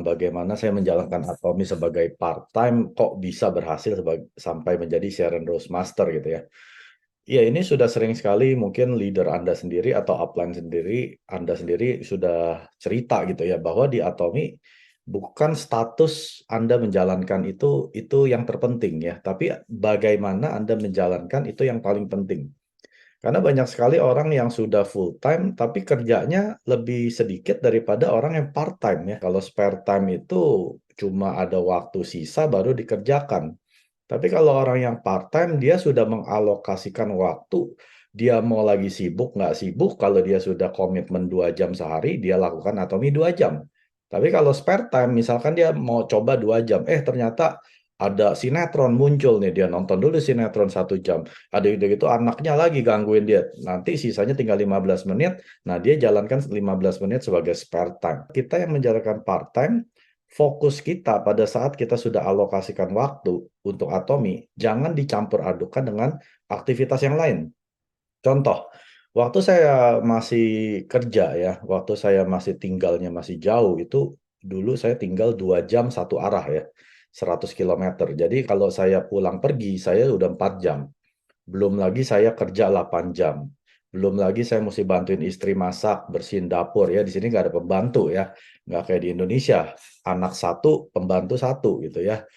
bagaimana saya menjalankan Atomi sebagai part-time, kok bisa berhasil sampai menjadi Sharon Rose Master gitu ya. Ya, ini sudah sering sekali mungkin leader Anda sendiri atau upline sendiri, Anda sendiri sudah cerita gitu ya, bahwa di Atomi bukan status Anda menjalankan itu yang terpenting ya, tapi bagaimana Anda menjalankan itu yang paling penting. Karena banyak sekali orang yang sudah full time, tapi kerjanya lebih sedikit daripada orang yang part time ya. Kalau spare time itu cuma ada waktu sisa baru dikerjakan. Tapi kalau orang yang part-time, dia sudah mengalokasikan waktu, dia mau lagi sibuk, nggak sibuk, kalau dia sudah komitmen 2 jam sehari, dia lakukan Atomi 2 jam. Tapi kalau spare time, misalkan dia mau coba 2 jam, ternyata ada sinetron muncul nih, dia nonton dulu sinetron 1 jam. Ada gitu anaknya lagi gangguin dia. Nanti sisanya tinggal 15 menit, nah dia jalankan 15 menit sebagai spare time. Kita yang menjalankan part-time, fokus kita pada saat kita sudah alokasikan waktu untuk Atomi, jangan dicampur adukan dengan aktivitas yang lain. Contoh, waktu saya masih kerja ya, waktu saya masih tinggalnya masih jauh, itu dulu saya tinggal 2 jam satu arah ya, 100 kilometer. Jadi kalau saya pulang pergi, saya udah 4 jam. Belum lagi saya kerja 8 jam. Belum lagi saya mesti bantuin istri masak, bersihin dapur ya. Di sini nggak ada pembantu ya. Nggak kayak di Indonesia. Anak satu, pembantu satu gitu ya.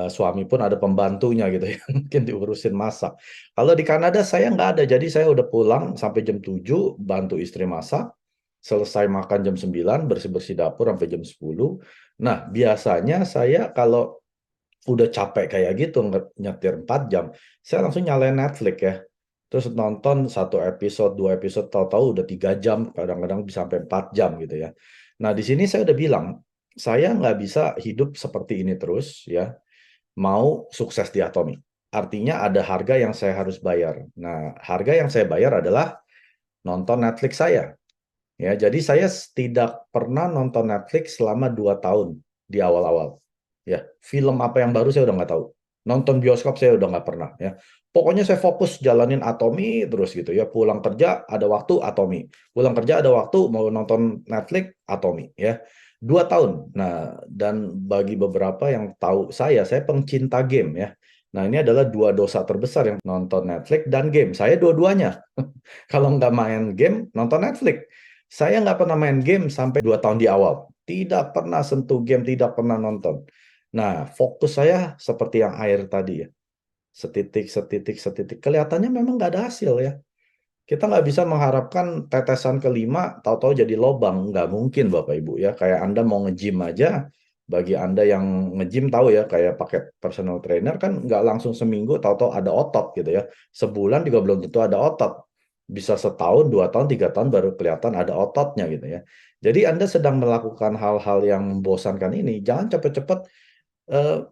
Suami pun ada pembantunya gitu ya. Mungkin diurusin masak. Kalau di Kanada saya nggak ada. Jadi saya udah pulang sampai jam 7, bantu istri masak. Selesai makan jam 9, bersih-bersih dapur sampai jam 10. Nah, biasanya saya kalau udah capek kayak gitu nyetir 4 jam, saya langsung nyalain Netflix ya. Terus nonton 1 episode, 2 episode, tahu-tahu udah 3 jam, kadang-kadang bisa sampai 4 jam gitu ya. Nah, di sini saya udah bilang, saya nggak bisa hidup seperti ini terus ya, mau sukses di Atomi. Artinya ada harga yang saya harus bayar. Nah, harga yang saya bayar adalah nonton Netflix saya. Ya, jadi saya tidak pernah nonton Netflix selama 2 tahun di awal-awal. Ya, film apa yang baru saya udah nggak tahu. Nonton bioskop saya udah nggak pernah ya. Pokoknya saya fokus jalanin Atomi terus gitu ya. Pulang kerja ada waktu Atomi. Pulang kerja ada waktu mau nonton Netflix Atomi ya. 2 tahun. Nah, dan bagi beberapa yang tahu saya pencinta game ya. Nah, ini adalah 2 dosa terbesar yang nonton Netflix dan game. Saya dua-duanya. Kalau nggak main game, nonton Netflix. Saya nggak pernah main game sampai 2 tahun di awal. Tidak pernah sentuh game, tidak pernah nonton. Nah, fokus saya seperti yang air tadi ya. Setitik, setitik, setitik. Kelihatannya memang nggak ada hasil ya. Kita nggak bisa mengharapkan tetesan kelima, tahu-tahu jadi lobang. Nggak mungkin Bapak Ibu ya. Kayak Anda mau nge-gym aja, bagi Anda yang nge-gym tahu ya, kayak pakai personal trainer kan nggak langsung seminggu tahu-tahu ada otot gitu ya. Sebulan juga belum tentu ada otot. Bisa setahun, 2 tahun, 3 tahun baru kelihatan ada ototnya gitu ya. Jadi Anda sedang melakukan hal-hal yang membosankan ini, jangan cepat-cepat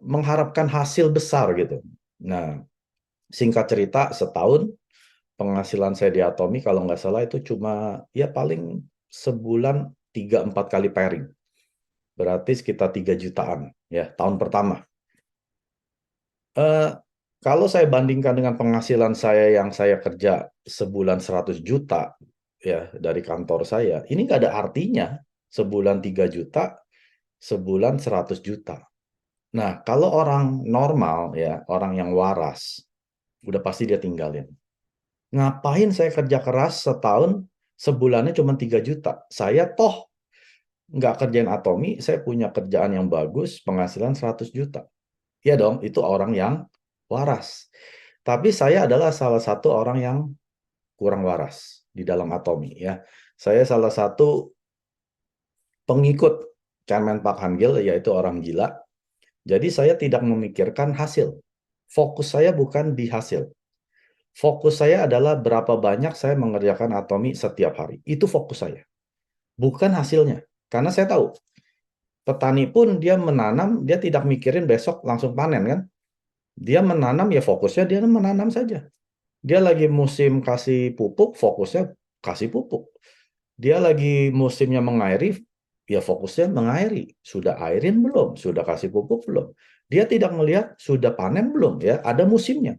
mengharapkan hasil besar gitu. Nah, singkat cerita, setahun penghasilan saya di Atomi kalau nggak salah itu cuma ya paling sebulan 3-4 kali pairing. Berarti sekitar 3 jutaan ya tahun pertama. Eh, Kalau saya bandingkan dengan penghasilan saya yang saya kerja sebulan 100 juta ya dari kantor saya, ini nggak ada artinya sebulan 3 juta, sebulan 100 juta. Nah, kalau orang normal ya, orang yang waras, udah pasti dia tinggalin. Ngapain saya kerja keras setahun, sebulannya cuma 3 juta. Saya toh nggak kerjain Atomi, saya punya kerjaan yang bagus, penghasilan 100 juta. Ya dong, itu orang yang waras. Tapi saya adalah salah satu orang yang kurang waras di dalam Atomi ya. Saya salah satu pengikut Chairman Pak Hangil, yaitu orang gila. Jadi saya tidak memikirkan hasil. Fokus saya bukan di hasil. Fokus saya adalah berapa banyak saya mengerjakan Atomi setiap hari. Itu fokus saya. Bukan hasilnya. Karena saya tahu, petani pun dia menanam, dia tidak mikirin besok langsung panen kan. Dia menanam, ya fokusnya dia menanam saja. Dia lagi musim kasih pupuk, fokusnya kasih pupuk. Dia lagi musimnya mengairi, ya fokusnya mengairi. Sudah airin belum? Sudah kasih pupuk belum? Dia tidak melihat sudah panen belum ya, ada musimnya.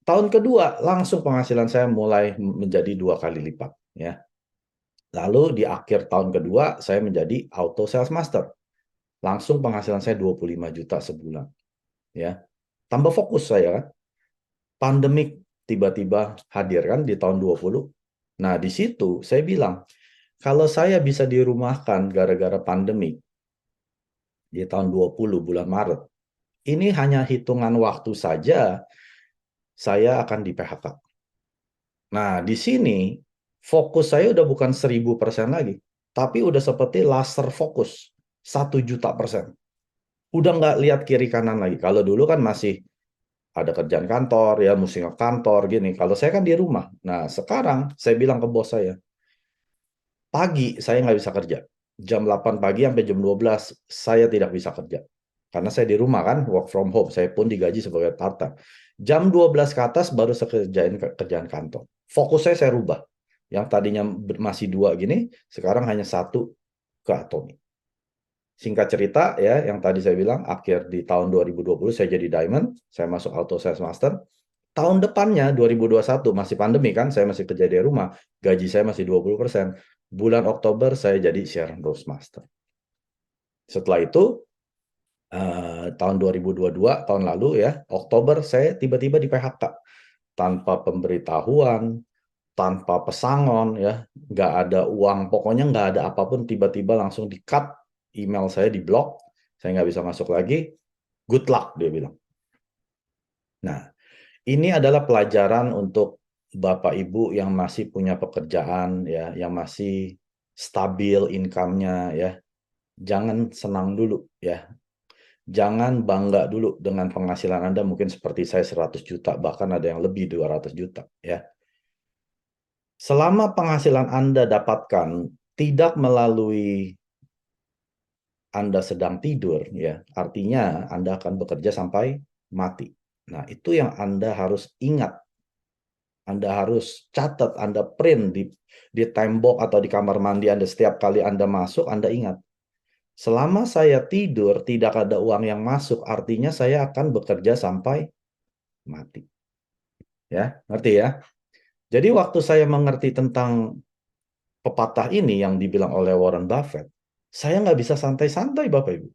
Tahun kedua langsung penghasilan saya mulai menjadi 2 kali lipat ya. Lalu di akhir tahun kedua saya menjadi auto sales master. langsung penghasilan saya 25 juta sebulan. Ya, tambah fokus saya kan. Pandemik tiba-tiba hadir kan di tahun 20. Nah, di situ saya bilang, kalau saya bisa dirumahkan gara-gara pandemik di tahun 20 bulan Maret, ini hanya hitungan waktu saja saya akan di PHK. Nah, di sini fokus saya udah bukan 1000% lagi, tapi udah seperti laser fokus 1 juta%. Udah nggak lihat kiri kanan lagi. Kalau dulu kan masih ada kerjaan kantor, ya mesti ke kantor gini. Kalau saya kan di rumah. Nah, sekarang saya bilang ke bos saya, pagi saya nggak bisa kerja. Jam 8 pagi sampai jam 12 saya tidak bisa kerja. Karena saya di rumah kan, work from home. Saya pun digaji sebagai part-time. Jam 12 ke atas baru saya kerjain kerjaan kantor. Fokus saya rubah. Yang tadinya masih 2 gini, sekarang hanya 1 ke Atomi. Singkat cerita ya, yang tadi saya bilang, akhir di tahun 2020 saya jadi Diamond, saya masuk Auto Sales Master. Tahun depannya 2021 masih pandemi kan, saya masih kerja dari rumah, gaji saya masih 20%. Bulan Oktober saya jadi Sharon Rose Master. Setelah itu tahun 2022 tahun lalu ya, Oktober saya tiba-tiba di PHK tanpa pemberitahuan, tanpa pesangon ya, nggak ada uang, pokoknya nggak ada apapun, tiba-tiba langsung di-cut, email saya di-block, saya nggak bisa masuk lagi, good luck dia bilang. Nah, ini adalah pelajaran untuk Bapak Ibu yang masih punya pekerjaan ya, yang masih stabil income-nya ya. Jangan senang dulu ya. Jangan bangga dulu dengan penghasilan Anda mungkin seperti saya 100 juta, bahkan ada yang lebih 200 juta ya. Selama penghasilan Anda dapatkan tidak melalui Anda sedang tidur ya, artinya Anda akan bekerja sampai mati. Nah, itu yang Anda harus ingat. Anda harus catat, Anda print di tembok atau di kamar mandi Anda setiap kali Anda masuk, Anda ingat. Selama saya tidur, tidak ada uang yang masuk, artinya saya akan bekerja sampai mati. Ya, ngerti ya? Jadi waktu saya mengerti tentang pepatah ini yang dibilang oleh Warren Buffett, saya nggak bisa santai-santai Bapak Ibu.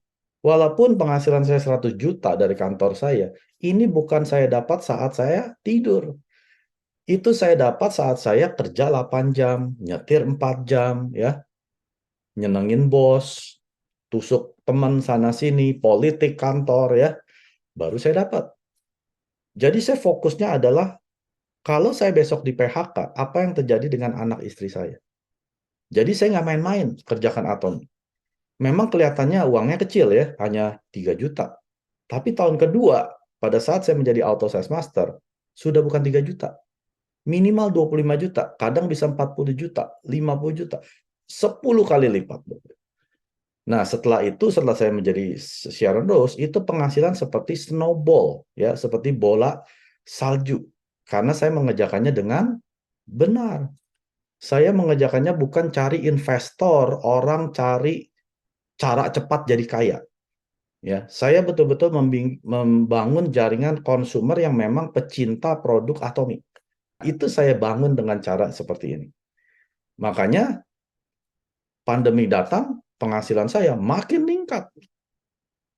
Walaupun penghasilan saya 100 juta dari kantor saya, ini bukan saya dapat saat saya tidur. Itu saya dapat saat saya kerja 8 jam, nyetir 4 jam, ya, nyenengin bos, tusuk teman sana-sini, politik kantor, ya, baru saya dapat. Jadi saya fokusnya adalah, kalau saya besok di PHK, apa yang terjadi dengan anak istri saya? Jadi saya nggak main-main kerjakan Atom. Memang kelihatannya uangnya kecil ya, hanya 3 juta. Tapi tahun kedua, pada saat saya menjadi Auto Sales Master, sudah bukan 3 juta. Minimal 25 juta, kadang bisa 40 juta, 50 juta, 10 kali lipat. Nah, setelah itu, setelah saya menjadi Sharon Rose, itu penghasilan seperti snowball, ya, seperti bola salju. Karena saya mengerjakannya dengan benar. Saya mengerjakannya bukan cari investor, orang cari cara cepat jadi kaya. Ya, saya betul-betul membangun jaringan konsumer yang memang pecinta produk Atomi. Itu saya bangun dengan cara seperti ini. Makanya pandemi datang, penghasilan saya makin meningkat.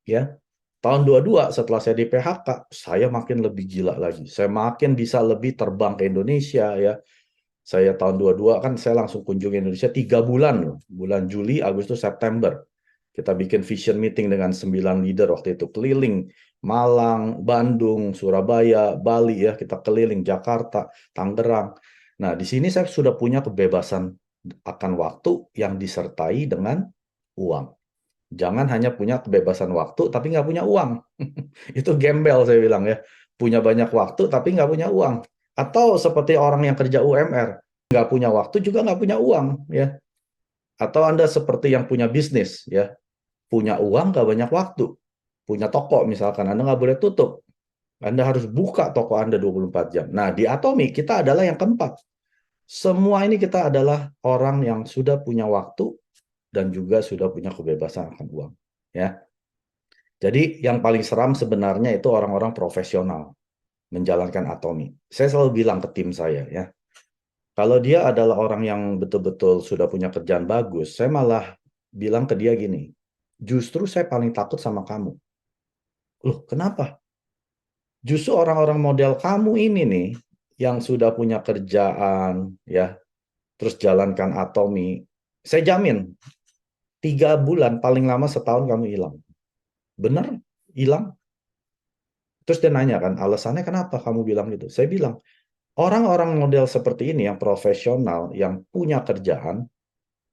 Ya, tahun 22 setelah saya di PHK, saya makin lebih gila lagi. Saya makin bisa lebih terbang ke Indonesia ya. Saya tahun 22 kan saya langsung kunjungi Indonesia 3 bulan loh. Bulan Juli, Agustus, September. Kita bikin vision meeting dengan 9 leader waktu itu, keliling Malang, Bandung, Surabaya, Bali ya, kita keliling Jakarta, Tangerang. Nah, di sini saya sudah punya kebebasan akan waktu yang disertai dengan uang. Jangan hanya punya kebebasan waktu tapi nggak punya uang. Itu gembel saya bilang ya. Punya banyak waktu tapi nggak punya uang. Atau seperti orang yang kerja UMR, nggak punya waktu juga nggak punya uang ya. Atau Anda seperti yang punya bisnis ya, punya uang nggak banyak waktu. Punya toko misalkan, Anda nggak boleh tutup. Anda harus buka toko Anda 24 jam. Nah, di Atomi kita adalah yang keempat. Semua ini kita adalah orang yang sudah punya waktu dan juga sudah punya kebebasan akan uang. Ya. Jadi yang paling seram sebenarnya itu orang-orang profesional menjalankan Atomi. Saya selalu bilang ke tim saya ya, kalau dia adalah orang yang betul-betul sudah punya kerjaan bagus, saya malah bilang ke dia gini, Justru saya paling takut sama kamu. Loh, kenapa? Justru orang-orang model kamu ini nih, yang sudah punya kerjaan, ya, terus jalankan Atomi, saya jamin, 3 bulan, paling lama setahun kamu hilang. Bener, hilang. Terus dia nanya kan, alasannya kenapa kamu bilang gitu? Saya bilang, orang-orang model seperti ini yang profesional, yang punya kerjaan,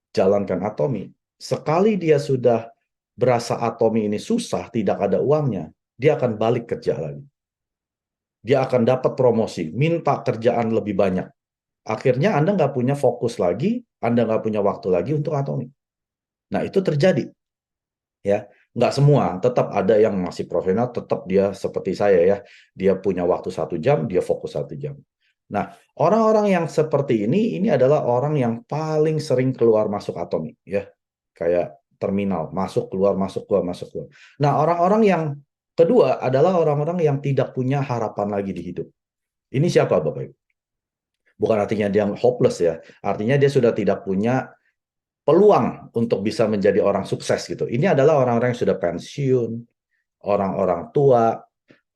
jalankan Atomi. Sekali dia sudah berasa Atomi ini susah, tidak ada uangnya, dia akan balik kerja lagi. Dia akan dapat promosi, minta kerjaan lebih banyak. Akhirnya Anda nggak punya fokus lagi, Anda nggak punya waktu lagi untuk Atomi. Nah, itu terjadi. Ya, nggak semua, tetap ada yang masih profesional, tetap dia seperti saya ya, dia punya waktu 1 jam, dia fokus 1 jam. Nah, orang-orang yang seperti ini adalah orang yang paling sering keluar masuk Atomi, ya, kayak terminal, masuk keluar, masuk keluar, masuk keluar. Nah, orang-orang yang kedua adalah orang-orang yang tidak punya harapan lagi di hidup. Ini siapa, Bapak Ibu? Bukan artinya dia hopeless ya, artinya dia sudah tidak punya peluang untuk bisa menjadi orang sukses gitu. Ini adalah orang-orang yang sudah pensiun, orang-orang tua,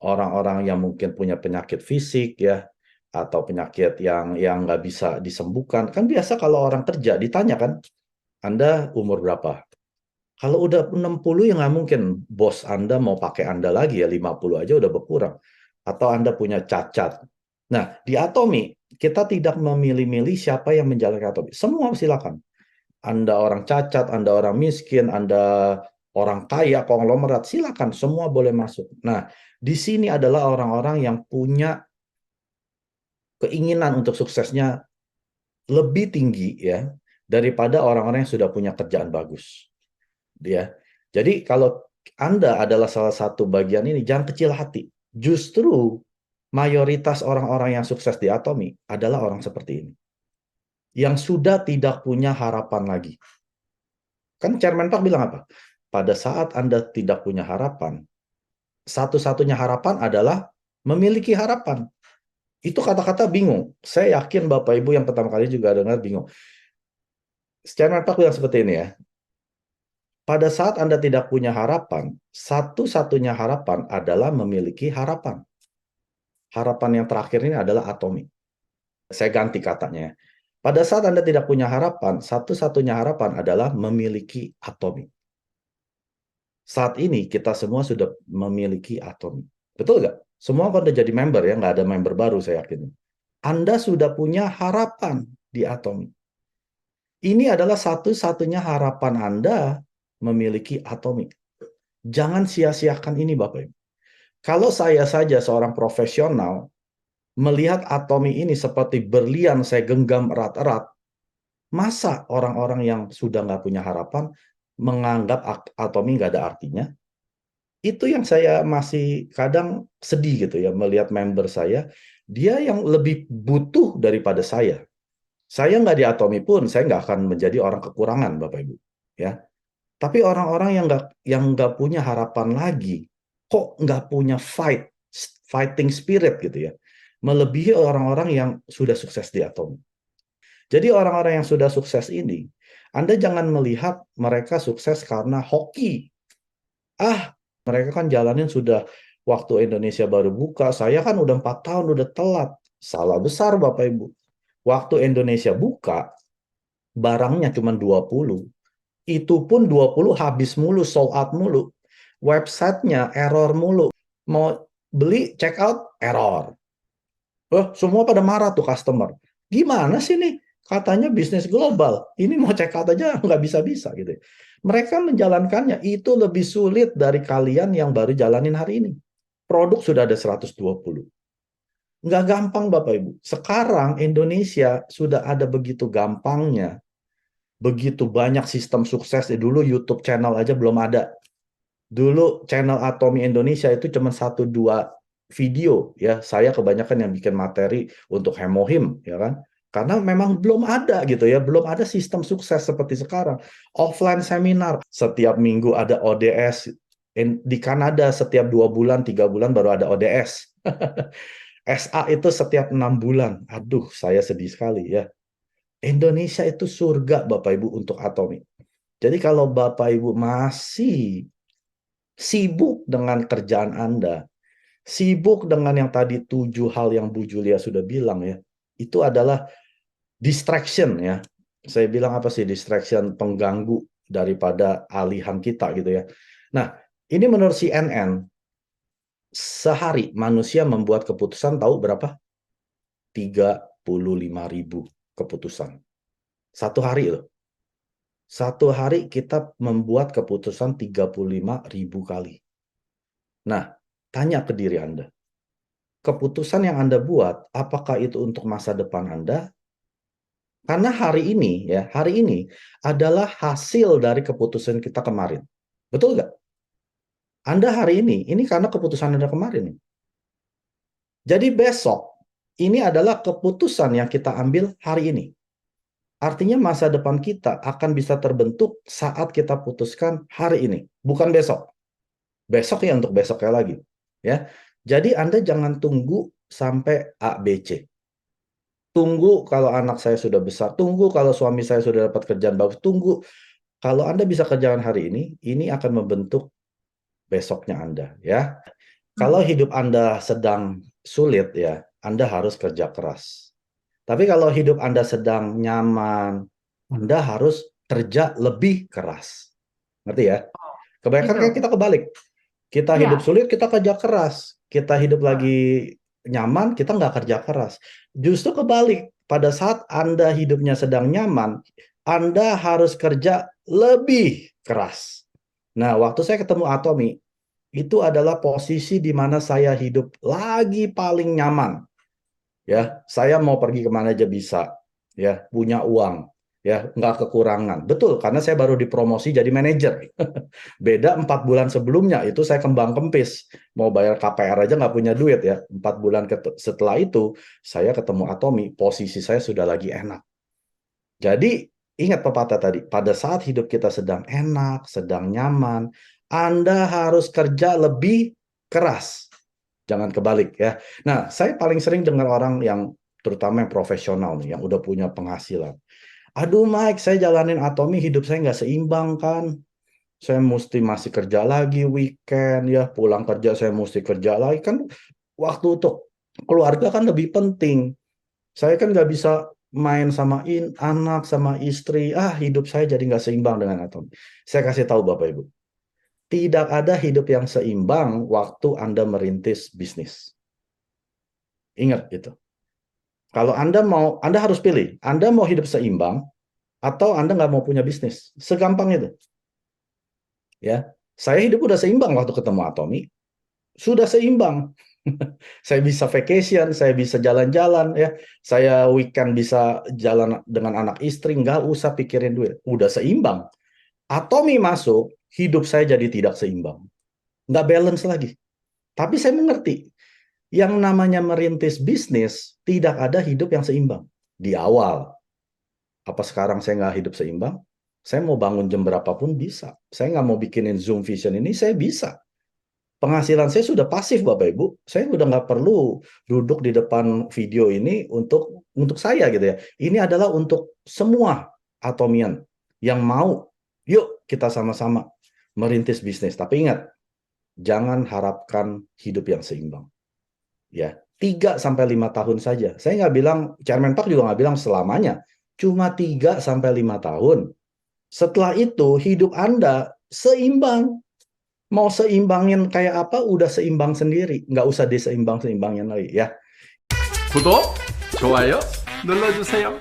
orang-orang yang mungkin punya penyakit fisik ya, atau penyakit yang nggak bisa disembuhkan. Kan biasa kalau orang kerja ditanya kan, Anda umur berapa? Kalau udah 60 ya nggak mungkin bos Anda mau pakai Anda lagi ya, 50 aja udah berkurang. Atau Anda punya cacat. Nah, di Atomi, kita tidak memilih-milih siapa yang menjalankan Atomi. Semua silakan. Anda orang cacat, Anda orang miskin, Anda orang kaya, konglomerat, silakan, semua boleh masuk. Nah, di sini adalah orang-orang yang punya keinginan untuk suksesnya lebih tinggi ya daripada orang-orang yang sudah punya kerjaan bagus. Ya. Jadi kalau Anda adalah salah satu bagian ini, jangan kecil hati. Justru mayoritas orang-orang yang sukses di Atomi adalah orang seperti ini. Yang sudah tidak punya harapan lagi. Kan Chairman Park bilang apa? Pada saat Anda tidak punya harapan, satu-satunya harapan adalah memiliki harapan. Itu kata-kata bingung. Saya yakin Bapak Ibu yang pertama kali juga dengar bingung. Chairman Park bilang seperti ini ya. Pada saat Anda tidak punya harapan, satu-satunya harapan adalah memiliki harapan. Harapan yang terakhir ini adalah Atomi. Saya ganti katanya. Pada saat Anda tidak punya harapan, satu-satunya harapan adalah memiliki Atomi. Saat ini kita semua sudah memiliki Atomi. Betul nggak? Semua kan udah jadi member ya, nggak ada member baru saya yakin. Anda sudah punya harapan di Atomi. Ini adalah satu-satunya harapan Anda memiliki Atomi. Jangan sia-siakan ini Bapak Ibu. Kalau saya saja seorang profesional, melihat Atomi ini seperti berlian saya genggam erat-erat, masa orang-orang yang sudah nggak punya harapan menganggap Atomi nggak ada artinya? Itu yang saya masih kadang sedih gitu ya, melihat member saya, dia yang lebih butuh daripada saya. Saya nggak di Atomi pun, saya nggak akan menjadi orang kekurangan, Bapak Ibu. Ya, tapi orang-orang yang nggak punya harapan lagi, kok nggak punya fighting spirit gitu ya, melebihi orang-orang yang sudah sukses di Atomi. Jadi orang-orang yang sudah sukses ini, Anda jangan melihat mereka sukses karena hoki. Mereka kan jalanin sudah waktu Indonesia baru buka, saya kan udah 4 tahun, udah telat. Salah besar Bapak Ibu. Waktu Indonesia buka, barangnya cuma 20. Itu pun 20 habis mulu, sold out mulu. Websitenya error mulu. Mau beli, check out, error. Semua pada marah tuh customer. Gimana sih nih? Katanya bisnis global. Ini mau check out aja nggak bisa-bisa gitu. Mereka menjalankannya itu lebih sulit dari kalian yang baru jalanin hari ini. Produk sudah ada 120. Nggak gampang Bapak Ibu. Sekarang Indonesia sudah ada begitu gampangnya. Begitu banyak sistem sukses. Dulu YouTube channel aja belum ada. Dulu channel Atomi Indonesia itu cuma 1-2 video ya. Saya kebanyakan yang bikin materi untuk Hemohim ya kan. Karena memang belum ada gitu ya, belum ada sistem sukses seperti sekarang. Offline seminar setiap minggu ada ODS. Di Kanada setiap 2 bulan, 3 bulan baru ada ODS. SA itu setiap 6 bulan. Aduh, saya sedih sekali ya. Indonesia itu surga Bapak Ibu untuk Atomi. Jadi kalau Bapak Ibu masih sibuk dengan kerjaan Anda, sibuk dengan yang tadi 7 hal yang Bu Julia sudah bilang ya, itu adalah distraction ya. Saya bilang apa sih distraction, pengganggu daripada alihan kita gitu ya. Nah, ini menurut CNN, sehari manusia membuat keputusan tahu berapa? 35.000 keputusan. Satu hari loh. Satu hari kita membuat keputusan 35.000 kali. Nah, tanya ke diri Anda. Keputusan yang Anda buat, apakah itu untuk masa depan Anda? Karena hari ini adalah hasil dari keputusan kita kemarin. Betul nggak? Anda hari ini karena keputusan Anda kemarin. Jadi besok, ini adalah keputusan yang kita ambil hari ini. Artinya masa depan kita akan bisa terbentuk saat kita putuskan hari ini, bukan besok. Besok ya untuk besoknya lagi. Ya. Jadi Anda jangan tunggu sampai A, B, C. Tunggu kalau anak saya sudah besar, tunggu kalau suami saya sudah dapat kerjaan bagus, tunggu. Kalau Anda bisa kerjakan hari ini akan membentuk besoknya Anda, ya. Kalau hidup Anda sedang sulit ya, Anda harus kerja keras. Tapi kalau hidup Anda sedang nyaman, Anda harus kerja lebih keras. Ngerti ya? Kebanyakan Gitu. kan kita kebalik. Kita hidup Iya. sulit, kita kerja keras. Kita hidup lagi nyaman, kita nggak kerja keras. Justru kebalik. Pada saat Anda hidupnya sedang nyaman, Anda harus kerja lebih keras. Nah, waktu saya ketemu Atomi, itu adalah posisi di mana saya hidup lagi paling nyaman. Ya, saya mau pergi kemana aja bisa. Ya, punya uang. Ya, nggak kekurangan. Betul, karena saya baru dipromosi jadi manajer. Beda 4 bulan sebelumnya, itu saya kembang kempis. Mau bayar KPR aja nggak punya duit ya. 4 bulan setelah itu, saya ketemu Atomi, posisi saya sudah lagi enak. Jadi, ingat pepatah tadi, pada saat hidup kita sedang enak, sedang nyaman, Anda harus kerja lebih keras. Jangan kebalik ya. Nah, saya paling sering dengar orang yang, terutama yang profesional nih, yang udah punya penghasilan. Aduh Mike, saya jalanin Atomi, hidup saya nggak seimbang kan. Saya mesti masih kerja lagi weekend ya, pulang kerja saya mesti kerja lagi kan, waktu untuk keluarga kan lebih penting. Saya kan nggak bisa main sama anak sama istri. Hidup saya jadi nggak seimbang dengan Atomi. Saya kasih tahu Bapak Ibu, tidak ada hidup yang seimbang waktu Anda merintis bisnis. Ingat itu. Kalau Anda harus pilih. Anda mau hidup seimbang atau Anda nggak mau punya bisnis. Segampang itu. Ya, saya hidup udah seimbang waktu ketemu Atomi, sudah seimbang. Saya bisa vacation, saya bisa jalan-jalan ya, saya weekend bisa jalan dengan anak istri, nggak usah pikirin duit, udah seimbang. Atomi masuk, hidup saya jadi tidak seimbang, nggak balance lagi. Tapi saya mengerti, yang namanya merintis bisnis tidak ada hidup yang seimbang di awal. Apa sekarang saya nggak hidup seimbang? Saya mau bangun jam berapapun bisa. Saya nggak mau bikinin Zoom Vision ini, saya bisa. Penghasilan saya sudah pasif Bapak Ibu. Saya udah nggak perlu duduk di depan video ini untuk saya gitu ya. Ini adalah untuk semua Atomian yang mau, yuk kita sama-sama merintis bisnis. Tapi ingat, jangan harapkan hidup yang seimbang. Ya, 3 sampai 5 tahun saja. Saya nggak bilang, Chairman Park juga nggak bilang selamanya. Cuma 3 sampai 5 tahun. Setelah itu hidup Anda seimbang. Mau seimbangin kayak apa, udah seimbang sendiri. Nggak usah diseimbang-seimbangin lagi ya. 구독, 좋아요 눌러주세요.